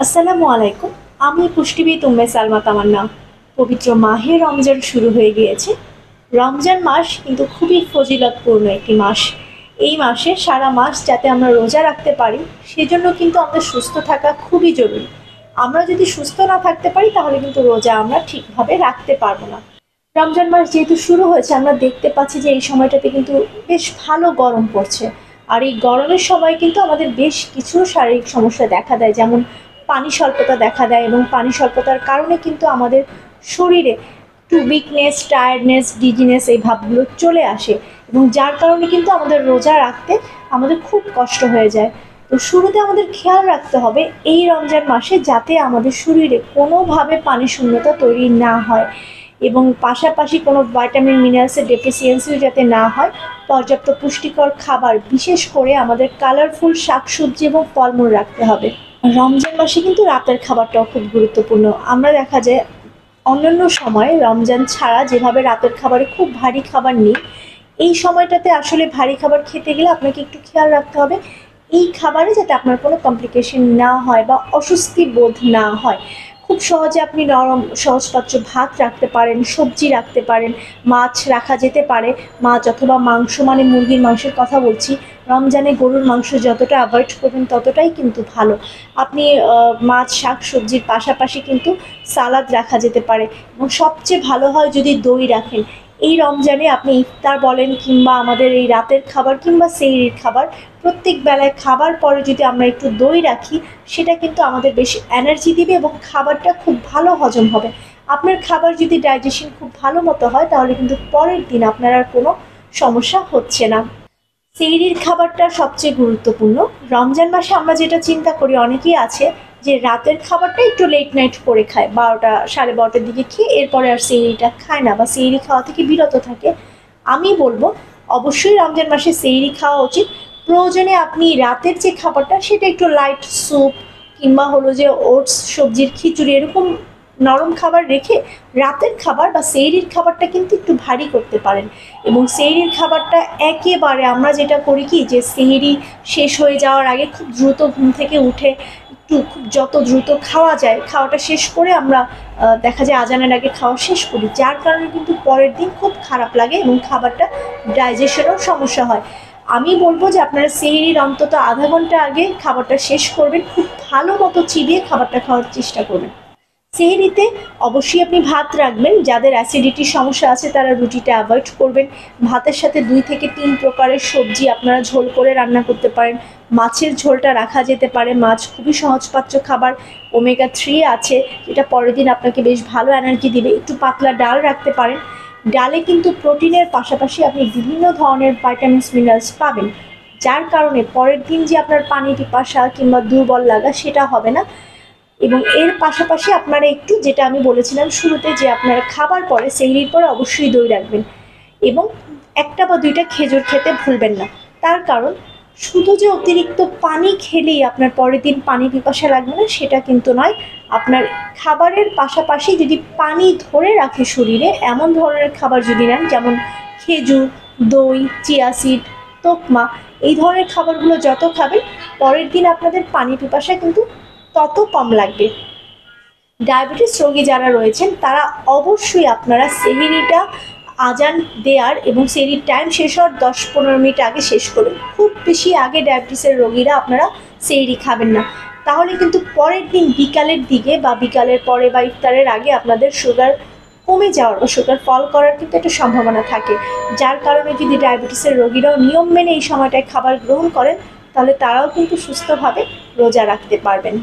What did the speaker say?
আসসালামু আলাইকুম। আমি পুষ্টিবিদ উম্মে সালমা তামান্না। পবিত্র মাহে রমজান শুরু হয়ে গিয়েছে। রমজান মাস কিন্তু খুবই ফজিলতপূর্ণ একটি মাস। এই মাসে সারা মাস যাতে আমরা রোজা রাখতে পারি, সেজন্য কিন্তু আমাদের সুস্থ থাকা খুবই জরুরি। আমরা যদি সুস্থ না থাকতে পারি তাহলে কিন্তু রোজা আমরা ঠিকভাবে রাখতে পারবো না। রমজান মাস যেহেতু শুরু হয়েছে, আমরা দেখতে পাচ্ছি যে এই সময়টাতে কিন্তু বেশ ভালো গরম পড়ছে। আর এই গরমের সময় কিন্তু আমাদের বেশ কিছু শারীরিক সমস্যা দেখা দেয়, যেমন পানি স্বল্পতা দেখা দেয়, এবং পানি স্বল্পতার কারণে কিন্তু আমাদের শরীরে একটু উইকনেস, টায়ার্ডনেস, ডিজিনেস এই ভাবগুলো চলে আসে, এবং যার কারণে কিন্তু আমাদের রোজা রাখতে আমাদের খুব কষ্ট হয়ে যায়। তো শুরুতে আমাদের খেয়াল রাখতে হবে এই রমজান মাসে যাতে আমাদের শরীরে কোনোভাবে পানি শূন্যতা তৈরি না হয়, এবং পাশাপাশি কোনো ভিটামিন মিনারেলসের ডেফিসিয়েন্সিও যাতে না হয়। পর্যাপ্ত পুষ্টিকর খাবার, বিশেষ করে আমাদের কালারফুল শাকসবজি এবং ফলমূল রাখতে হবে। রমজান মাসে কিন্তু রাতের খাবারটাও খুব গুরুত্বপূর্ণ। আমরা দেখা যায় অন্যান্য সময় রমজান ছাড়া যেভাবে রাতের খাবারে খুব ভারী খাবার নিই, এই সময়টাতে আসলে ভারী খাবার খেতে গেলে আপনাকে একটু খেয়াল রাখতে হবে এই খাবারে যাতে আপনার কোনো কমপ্লিকেশন না হয় বা অস্বস্তি বোধ না হয়। খুব সহজে আপনি নরম সহজপাচ্য ভাত রাখতে পারেন, সবজি রাখতে পারেন, মাছ রাখা যেতে পারে। মাছ অথবা মাংস, মানে মুরগির মাংসের কথা বলছি। রমজানে গরুর মাংস যতটা অ্যাভয়েড করবেন ততটাই কিন্তু ভালো। আপনি মাছ, শাক সবজির পাশাপাশি কিন্তু সালাদ রাখা যেতে পারে, এবং সবচেয়ে ভালো হয় যদি দই রাখেন। এই রমজানে আপনি ইফতার বলেন কিংবা আমাদের এই রাতের খাবার কিংবা সেহরির খাবার, প্রত্যেক বেলায় খাবার পরে যদি আমরা একটু দই রাখি, সেটা কিন্তু আমাদের বেশ এনার্জি দিবে এবং খাবারটা খুব ভালো হজম হবে। আপনার খাবার যদি ডাইজেশন খুব ভালো মতো হয় তাহলে কিন্তু পরের দিন আপনার আর কোনো সমস্যা হচ্ছে না। সেহরির খাবারটা সবচেয়ে গুরুত্বপূর্ণ। রমজান মাসে আমরা যেটা চিন্তা করি, অনেকেই আছে যে রাতের খাবারটা একটু লেট নাইট করে খায়, 12টা 12:30টার দিকে খেয়ে এরপরে আর সেহরিটা খায় না বা সেহরি খাওয়া থেকে বিরত থাকে। আমি বলবো অবশ্যই রমজান মাসে সেহরি খাওয়া উচিত। প্রয়োজনে আপনি রাতের যে খাবারটা সেটা একটু লাইট স্যুপ কিংবা হলো যে ওটস, সবজির খিচুড়ি, এরকম নরম খাবার রেখে রাতের খাবার বা সেহরির খাবারটা কিন্তু একটু ভারী করতে পারেন। এবং সেহরির খাবারটা একেবারে আমরা যেটা করি কি, যে সেহরি শেষ হয়ে যাওয়ার আগে খুব দ্রুত ঘুম থেকে উঠে একটু খুব যত দ্রুত খাওয়া যায় খাওয়াটা শেষ করে আমরা দেখা যায় আজানের আগে খাওয়া শেষ করি, যার কারণে কিন্তু পরের দিন খুব খারাপ লাগে এবং খাবারটা ডাইজেশনেরও সমস্যা হয়। আমি বলবো যে আপনারা সেহরির অন্তত আধা ঘন্টা আগে খাবারটা শেষ করবেন, খুব ভালো মতো চিবিয়ে খাবারটা খাওয়ার চেষ্টা করবেন। সেহরিতে অবশ্যই আপনি ভাত রাখবেন। যাদের অ্যাসিডিটির সমস্যা আছে তারা রুটিটা অ্যাভয়েড করবেন। ভাতের সাথে 2 থেকে 3 প্রকারের সবজি আপনারা ঝোল করে রান্না করতে পারেন। মাছের ঝোলটা রাখা যেতে পারে। মাছ খুবই সহজপাচ্য খাবার, ওমেগা 3 আছে, যেটা পরের দিন আপনাকে বেশ ভালো এনার্জি দিবে। একটু পাতলা ডাল রাখতে পারেন। ডালে কিন্তু প্রোটিনের পাশাপাশি আপনি বিভিন্ন ধরনের ভাইটামিনস, মিনারেলস পাবেন, যার কারণে পরের দিন যে আপনার পানি পিপাসা কিংবা দুর্বল লাগা সেটা হবে না। এবং এর পাশাপাশি আপনারা একটু, যেটা আমি বলেছিলাম শুরুতে, যে আপনারা খাবার পরে সেহরির পরে অবশ্যই দই রাখবেন, এবং 1টা বা 2টা খেজুর খেতে ভুলবেন না। তার কারণ শুধু যে অতিরিক্ত পানি খেলেই আপনার পরের দিন পানি পিপাসা লাগবে না সেটা কিন্তু নয়। আপনার খাবারের পাশাপাশি যদি পানি ধরে রাখে শরীরে এমন ধরনের খাবার যদি নেন, যেমন খেজুর, দই, চিয়া সিড, তোকমা, এই ধরনের খাবারগুলো যত খাবেন পরের দিন আপনাদের পানি পিপাসা কিন্তু তত কম লাগবে। ডায়াবেটিস রোগী যারা রয়েছেন তারা অবশ্যই আপনারা সেহরিটা আজান দেওয়ার এবং সেহরির টাইম শেষ হওয়ার 10-15 মিনিট আগে শেষ করুন। খুব বেশি আগে ডায়াবেটিসের রোগীরা আপনারা সেহরি খাবেন না, তাহলে কিন্তু পরের দিন বিকালের দিকে বা বিকালের পরে বা ইফতারের আগে আপনাদের সুগার কমে যাওয়ার বা সুগার ফল করার কিন্তু একটা সম্ভাবনা থাকে। যার কারণে যদি ডায়াবেটিসের রোগীরাও নিয়ম মেনে এই সময়টায় খাবার গ্রহণ করেন তাহলে তারাও কিন্তু সুস্থভাবে রোজা রাখতে পারবেন।